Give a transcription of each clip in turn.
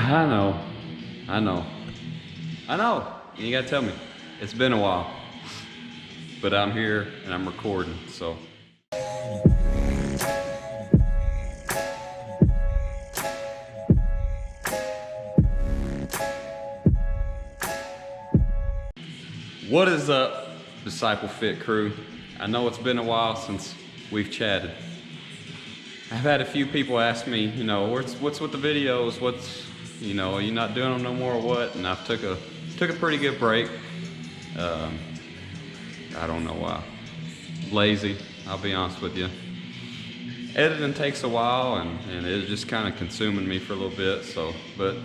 I know. I know. I know. You gotta tell me. It's been a while. But I'm here and I'm recording, so. What is up, Disciple Fit crew? I know it's been a while since we've chatted. I've had a few people ask me, what's with the videos? Are you not doing them no more or what? And I've took a pretty good break. I don't know why. Lazy, I'll be honest with you. Editing takes a while and it's just kind of consuming me for a little bit, but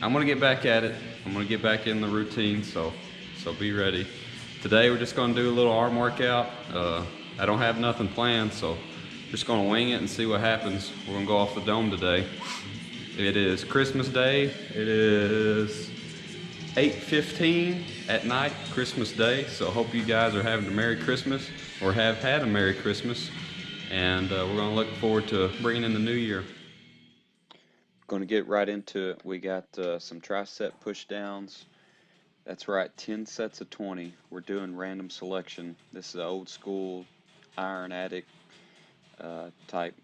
I'm gonna get back at it. I'm gonna get back in the routine, so be ready. Today we're just gonna do a little arm workout. I don't have nothing planned, so just gonna wing it and see what happens. We're gonna go off the dome today. It is Christmas Day. It is 8:15 at night, Christmas Day. So hope you guys are having a Merry Christmas or have had a Merry Christmas. And we're gonna look forward to bringing in the new year. Going to get right into it. We got some tricep pushdowns. That's right, 10 sets of 20. We're doing random selection. This is an old school iron addict type.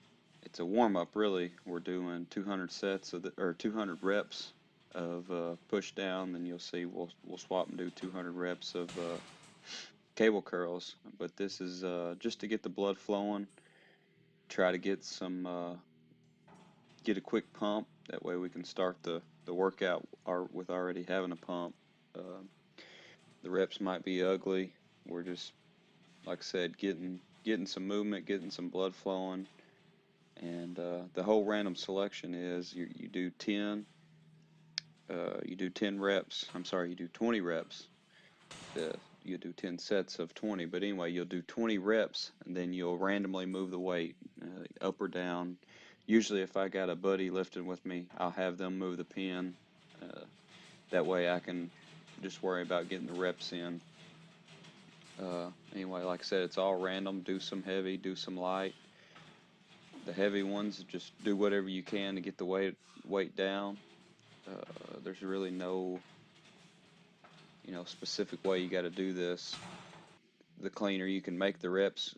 It's a warm-up, really. We're doing 200 sets or 200 reps of push down. Then you'll see we'll swap and do 200 reps of cable curls. But this is just to get the blood flowing. Try to get get a quick pump. That way we can start the workout with already having a pump. The reps might be ugly. We're just, like I said, getting some movement, getting some blood flowing. And the whole random selection is you do 10 reps. I'm sorry, you do 20 reps. You do 10 sets of 20, but anyway, you'll do 20 reps and then you'll randomly move the weight up or down. Usually if I got a buddy lifting with me, I'll have them move the pin. That way I can just worry about getting the reps in. Anyway, like I said, it's all random. Do some heavy, do some light. The heavy ones, just do whatever you can to get the weight down. There's really no specific way you got to do this. The cleaner you can make the reps,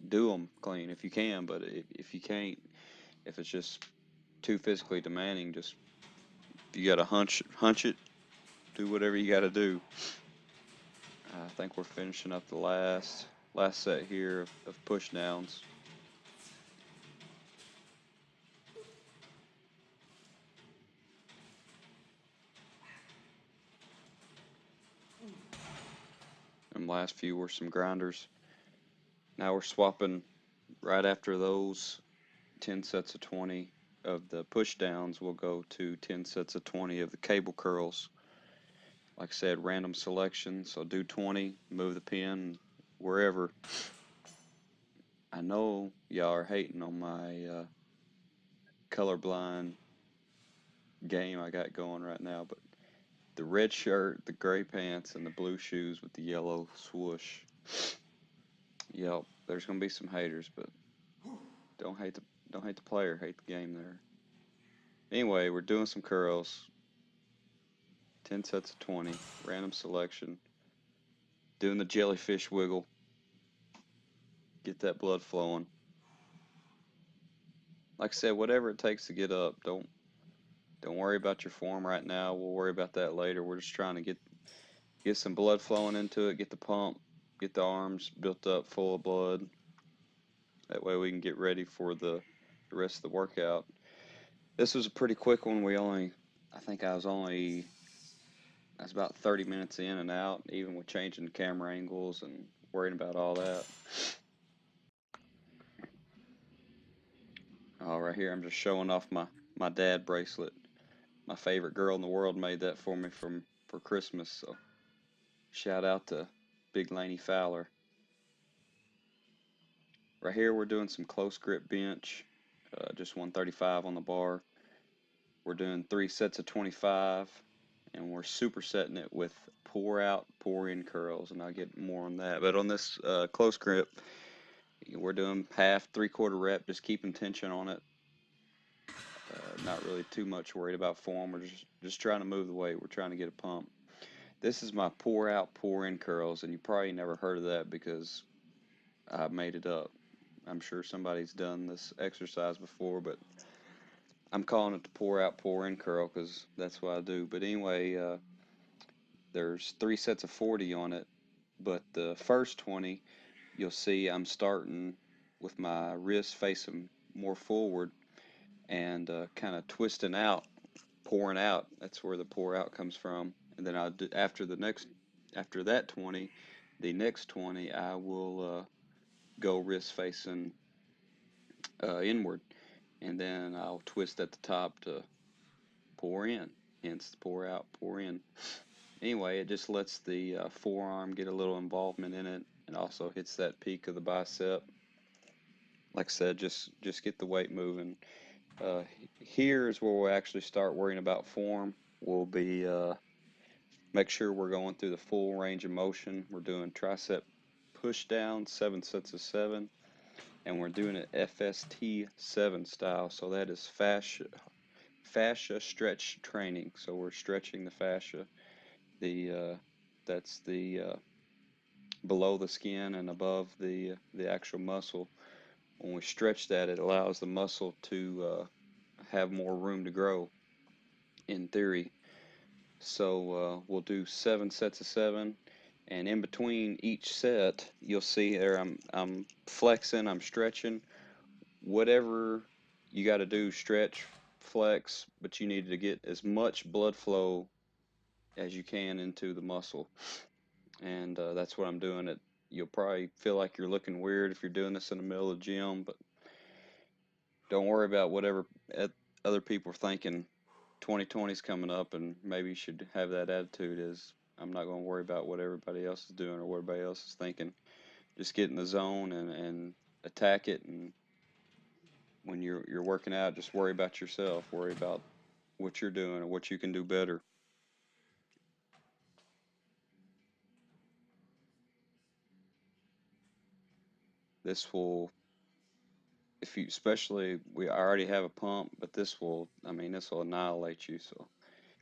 do them clean if you can, but if you can't, if it's just too physically demanding, just you got to hunch it, do whatever you got to do. I think we're finishing up the last set here of push downs. And last few were some grinders. Now we're swapping right after those 10 sets of 20 of the push downs. We'll go to 10 sets of 20 of the cable curls. Like I said, random selection. So do 20, move the pin wherever. I know y'all are hating on my colorblind game I got going right now, but the red shirt, the gray pants, and the blue shoes with the yellow swoosh. Yep, there's gonna be some haters, but don't hate the player, hate the game there. Anyway, we're doing some curls. 10 sets of 20, random selection. Doing the jellyfish wiggle. Get that blood flowing. Like I said, whatever it takes to get up. Don't worry about your form right now. We'll worry about that later. We're just trying to get some blood flowing into it, get the pump, get the arms built up full of blood. That way we can get ready for the rest of the workout. This was a pretty quick one. I think I was about 30 minutes in and out, even with changing camera angles and worrying about all that. Right here, I'm just showing off my dad bracelet. My favorite girl in the world made that for me for Christmas, so shout out to Big Laney Fowler. Right here, we're doing some close grip bench, just 135 on the bar. We're doing 3 sets of 25, and we're supersetting it with pour out, pour in curls, and I'll get more on that. But on this close grip, we're doing half, 3/4 rep, just keeping tension on it. not really too much worried about form. We're just trying to move the weight. We're trying to get a pump. This is my pour out, pour in curls, and you probably never heard of that because I made it up. I'm sure somebody's done this exercise before, but I'm calling it the pour out, pour in curl because that's what I do. But anyway, there's 3 sets of 40 on it, but the first 20, you'll see I'm starting with my wrist facing more forward and kind of twisting out, pouring out. That's where the pour out comes from. And then I'll do, after that 20, the next 20, I will go wrist facing inward, and then I'll twist at the top to pour in, hence pour out, pour in. Anyway, it just lets the forearm get a little involvement in it, and also hits that peak of the bicep. Like I said, just get the weight moving. Here is where we'll actually start worrying about form. We'll be make sure we're going through the full range of motion. We're doing tricep pushdown, 7 sets of 7, and we're doing it FST7 style. So that is fascia stretch training. So we're stretching the fascia. That's the below the skin and above the actual muscle. When we stretch that, it allows the muscle to have more room to grow, in theory. So we'll do 7 sets of 7, and in between each set, you'll see there I'm flexing, I'm stretching, whatever you got to do, stretch, flex, but you need to get as much blood flow as you can into the muscle, and that's what I'm doing. It You'll probably feel like you're looking weird if you're doing this in the middle of the gym, but don't worry about whatever other people are thinking. 2020 is coming up, and maybe you should have that attitude is I'm not going to worry about what everybody else is doing or what everybody else is thinking. Just get in the zone and attack it. And when you're working out, just worry about yourself. Worry about what you're doing or what you can do better. This will, if you, especially, I already have a pump, but this will, I mean, this will annihilate you. So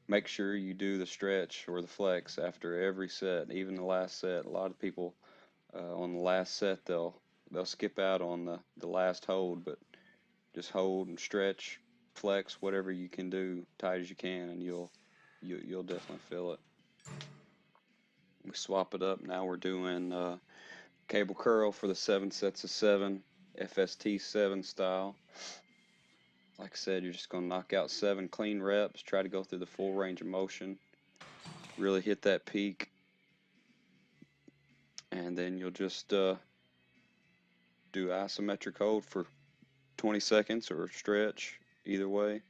make sure you do the stretch or the flex after every set, even the last set. A lot of people on the last set they'll skip out on the last hold, but just hold and stretch, flex, whatever you can do, tight as you can, and you'll definitely feel it. We swap it up. Now we're doing cable curl for the 7 sets of 7, FST7 style. Like I said, you're just going to knock out 7 clean reps. Try to go through the full range of motion. Really hit that peak, and then you'll just do isometric hold for 20 seconds or stretch, either way,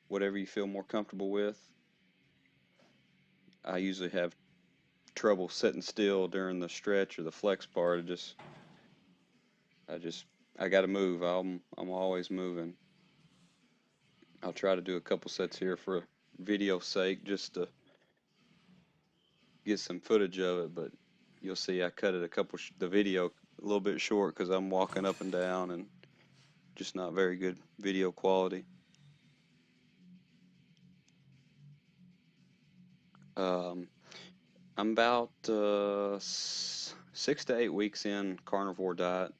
whatever you feel more comfortable with. I usually have trouble sitting still during the stretch or the flex part. I just, I got to move. I'm always moving. I'll try to do a couple sets here for video's sake, just to get some footage of it. But you'll see I cut it the video a little bit short because I'm walking up and down and just not very good video quality. Um, I'm about 6 to 8 weeks in carnivore diet,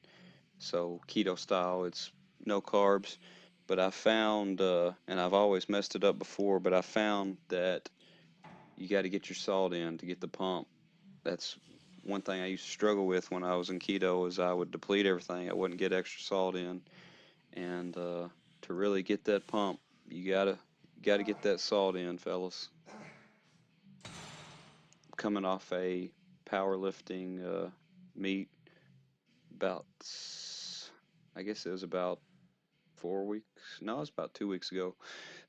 so keto style. It's no carbs, but I found, and I've always messed it up before, but I found that you got to get your salt in to get the pump. That's one thing I used to struggle with when I was in keto is I would deplete everything. I wouldn't get extra salt in, and to really get that pump, you gotta get that salt in, fellas. Coming off a powerlifting meet about, I guess it was about 4 weeks. No, it was about 2 weeks ago.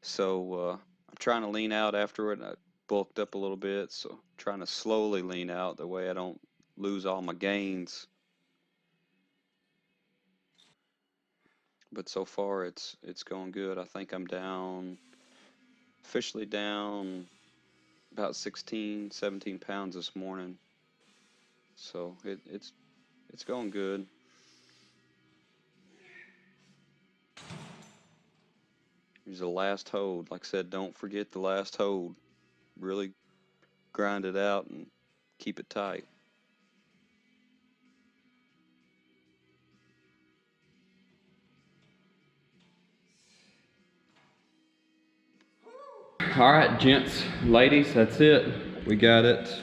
So I'm trying to lean out after it. I bulked up a little bit, so I'm trying to slowly lean out the way I don't lose all my gains. But so far it's going good. I think I'm officially down about 16, 17 pounds this morning. So it's going good. Use the last hold. Like I said, don't forget the last hold. Really grind it out and keep it tight. All right, gents, ladies, that's it. We got it.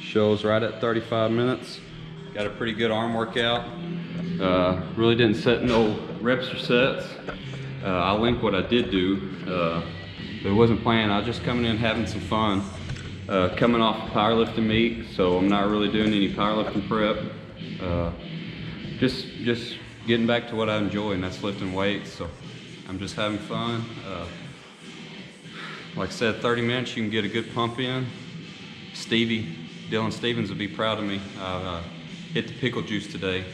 Shows right at 35 minutes. Got a pretty good arm workout. Really didn't set no reps or sets. I'll link what I did do. But it wasn't planned. I was just coming in having some fun. Coming off a powerlifting meet, so I'm not really doing any powerlifting prep. Just getting back to what I enjoy, and that's lifting weights. So I'm just having fun. Like I said, 30 minutes, you can get a good pump in. Dylan Stevens would be proud of me. I hit the pickle juice today.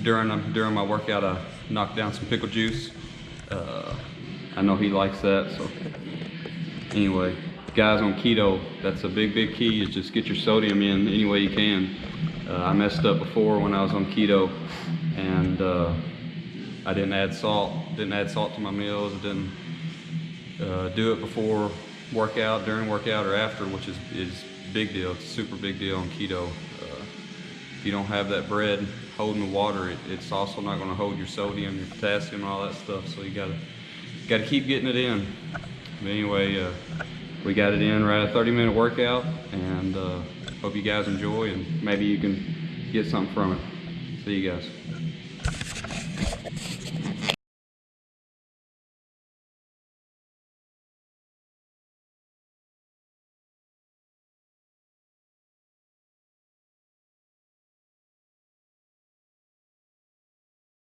During my workout, I knocked down some pickle juice. I know he likes that. So anyway, guys on keto, that's a big key, is just get your sodium in any way you can. I messed up before when I was on keto, and I didn't add salt to my meals. I didn't do it before workout, during workout, or after, which is big deal. It's a super big deal on keto. If you don't have that bread holding the water, it's also not going to hold your sodium, your potassium, and all that stuff. So you gotta keep getting it in. But anyway, we got it in right at a 30-minute workout, and hope you guys enjoy, and maybe you can get something from it. See you guys.